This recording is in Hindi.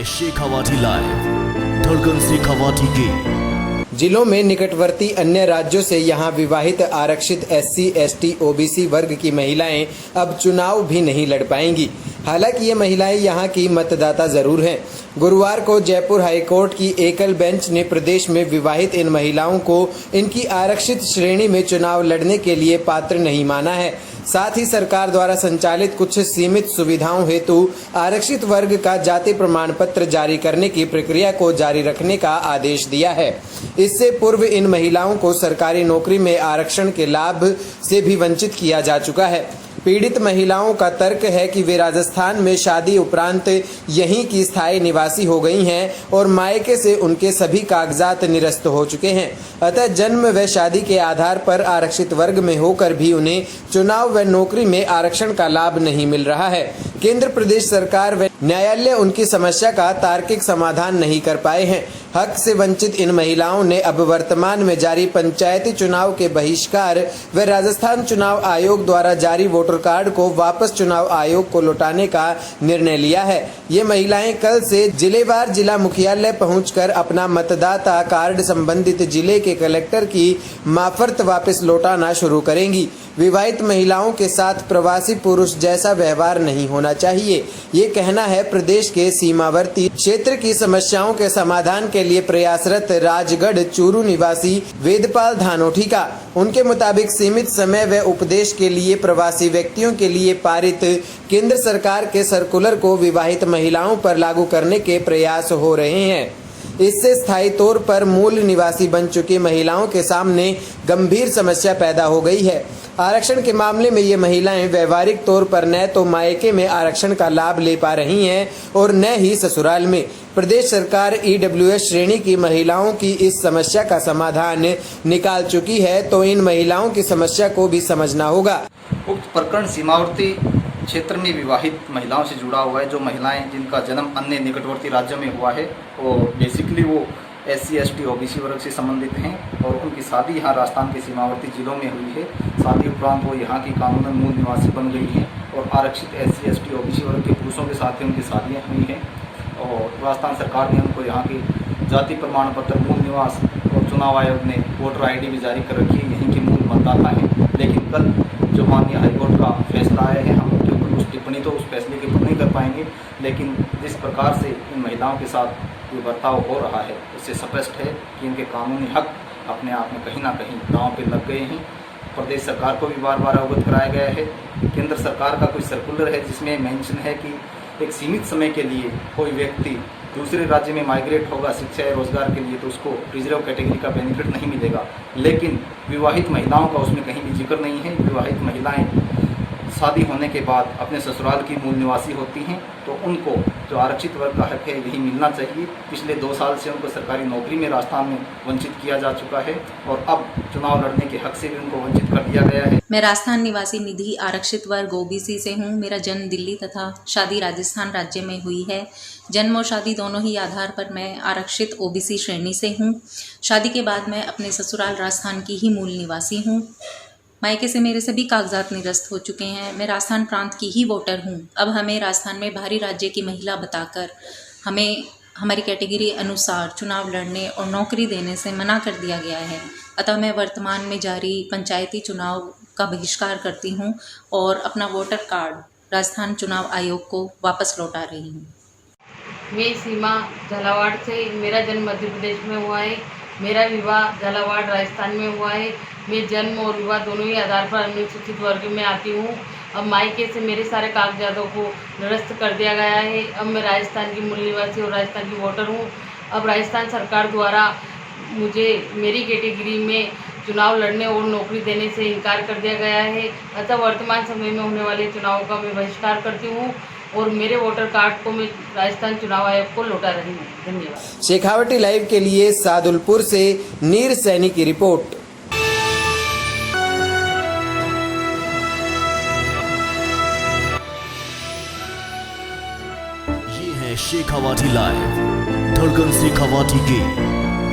है शेखावाटी लाइव, धड़कन शेखावाटी की। जिलों में निकटवर्ती अन्य राज्यों से यहां विवाहित आरक्षित SC, ST, OBC वर्ग की महिलाएं अब चुनाव भी नहीं लड़ पाएंगी। हालांकि ये महिलाएं यहां की मतदाता जरूर हैं। गुरुवार को जयपुर हाईकोर्ट की एकल बेंच ने प्रदेश में विवाहित इन महिलाओं को इनकी आरक्षित श्रेणी में चुनाव लड़ने के लिए पात्र नहीं माना है। साथ ही सरकार द्वारा संचालित कुछ सीमित सुविधाओं हेतु आरक्षित वर्ग का जाति प्रमाण पत्र जारी करने की प्रक्रिया को जारी रखने का आदेश दिया है। इससे पूर्व इन महिलाओं को सरकारी नौकरी में आरक्षण के लाभ से भी वंचित किया जा चुका है। पीड़ित महिलाओं का तर्क है कि वे राजस्थान में शादी उपरांत यहीं की स्थायी निवासी हो गई हैं और मायके से उनके सभी कागजात निरस्त हो चुके हैं। अतः जन्म व शादी के आधार पर आरक्षित वर्ग में होकर भी उन्हें चुनाव व नौकरी में आरक्षण का लाभ नहीं मिल रहा है। केंद्र प्रदेश सरकार व न्यायालय उनकी समस्या का तार्किक समाधान नहीं कर पाए हैं। हक से वंचित इन महिलाओं ने अब वर्तमान में जारी पंचायती चुनाव के बहिष्कार व राजस्थान चुनाव आयोग द्वारा जारी वोटर कार्ड को वापस चुनाव आयोग को लौटाने का निर्णय लिया है। ये महिलाएं कल से जिलेवार जिला मुख्यालय पहुंचकर अपना मतदाता कार्ड संबंधित जिले के कलेक्टर की मार्फत वापस लौटाना शुरू करेंगी। विवाहित महिलाओं के साथ प्रवासी पुरुष जैसा व्यवहार नहीं होना चाहिए, ये कहना है प्रदेश के सीमावर्ती क्षेत्र की समस्याओं के समाधान के लिए प्रयासरत राजगढ़ चूरू निवासी वेदपाल धानोठी का। उनके मुताबिक सीमित समय व उपदेश के लिए प्रवासी व्यक्तियों के लिए पारित केंद्र सरकार के सर्कुलर को विवाहित महिलाओं पर लागू करने के प्रयास हो रहे हैं। इससे स्थायी तौर पर मूल निवासी बन चुकी महिलाओं के सामने गंभीर समस्या पैदा हो गई है। आरक्षण के मामले में ये महिलाएं व्यवहारिक तौर पर न तो मायके में आरक्षण का लाभ ले पा रही हैं और न ही ससुराल में। प्रदेश सरकार EWS श्रेणी की महिलाओं की इस समस्या का समाधान निकाल चुकी है, तो इन महिलाओं की समस्या को भी समझना होगा। उक्त प्रकरण सीमावर्ती क्षेत्र में विवाहित महिलाओं से जुड़ा हुआ है। जो महिलाएं जिनका जन्म अन्य निकटवर्ती राज्यों में हुआ है और बेसिकली वो SC, ST, OBC वर्ग से संबंधित हैं और उनकी शादी यहाँ राजस्थान के सीमावर्ती जिलों में हुई है। शादी उपरांत वो यहाँ की कानूनन मूल निवासी बन गई हैं और आरक्षित SC, ST, OBC वर्ग के पुरुषों के साथ ही उनकी शादियाँ हुई हैं और राजस्थान सरकार ने उनको यहाँ के जाति प्रमाण पत्र, मूल निवास और चुनाव आयोग ने वोटर ID भी जारी कर रखी है, यहीं के मूल मतदाता हैं। लेकिन कल जो माननीय हाईकोर्ट का फैसला आया है, हम उनके ऊपर कुछ टिप्पणी तो उस फैसले के ऊपर नहीं कर पाएंगे, लेकिन जिस प्रकार से इन महिलाओं के साथ ये बर्ताव हो रहा है उससे स्पष्ट है कि इनके कानूनी हक अपने आप में कहीं ना कहीं दांव पे लग गए हैं। प्रदेश सरकार को भी बार बार अवगत कराया गया है। केंद्र सरकार का कोई सर्कुलर है जिसमें मेंशन है कि एक सीमित समय के लिए कोई व्यक्ति दूसरे राज्य में माइग्रेट होगा शिक्षा या रोजगार के लिए तो उसको रिजर्व कैटेगरी का बेनिफिट नहीं मिलेगा, लेकिन विवाहित महिलाओं का उसमें कहीं भी जिक्र नहीं है। विवाहित महिलाएं शादी होने के बाद अपने ससुराल की मूल निवासी होती हैं, तो उनको जो आरक्षित वर्ग का हक है यही मिलना चाहिए। पिछले 2 साल से उनको सरकारी नौकरी में राजस्थान में वंचित किया जा चुका है और अब चुनाव लड़ने के हक से भी उनको वंचित कर दिया गया है। मैं राजस्थान निवासी निधि आरक्षित वर्ग OBC से हूँ। मेरा जन्म दिल्ली तथा शादी राजस्थान राज्य में हुई है। जन्म और शादी दोनों ही आधार पर मैं आरक्षित OBC श्रेणी से हूँ। शादी के बाद मैं अपने ससुराल राजस्थान की ही मूल निवासी हूँ। मायके से मेरे सभी कागजात निरस्त हो चुके हैं। मैं राजस्थान प्रांत की ही वोटर हूँ। अब हमें राजस्थान में बाहरी राज्य की महिला बताकर हमें हमारी कैटेगरी अनुसार चुनाव लड़ने और नौकरी देने से मना कर दिया गया है। अतः मैं वर्तमान में जारी पंचायती चुनाव का बहिष्कार करती हूँ और अपना वोटर कार्ड राजस्थान चुनाव आयोग को वापस लौटा रही हूँ। मैं सीमा झालावाड़ से, मेरा जन्म मध्य प्रदेश में हुआ है। मेरा विवाह झालावाड़ राजस्थान में हुआ है। मैं जन्म और विवाह दोनों ही आधार पर अनुसूचित वर्ग में आती हूँ। अब मायके से मेरे सारे कागजातों को निरस्त कर दिया गया है। अब मैं राजस्थान की मूल निवासी और राजस्थान की वोटर हूँ। अब राजस्थान सरकार द्वारा मुझे मेरी कैटेगरी में चुनाव लड़ने और नौकरी देने से इनकार कर दिया गया है। अतः वर्तमान समय में होने वाले चुनावों का मैं बहिष्कार करती हूँ और मेरे वोटर कार्ड को मैं राजस्थान चुनाव आयोग को लौटा रही हूँ। धन्यवाद। शेखावाटी लाइव के लिए सादुलपुर से नीर सैनी की रिपोर्ट। ये है शेखावाटी लाइव, धड़कन शेखावाटी की।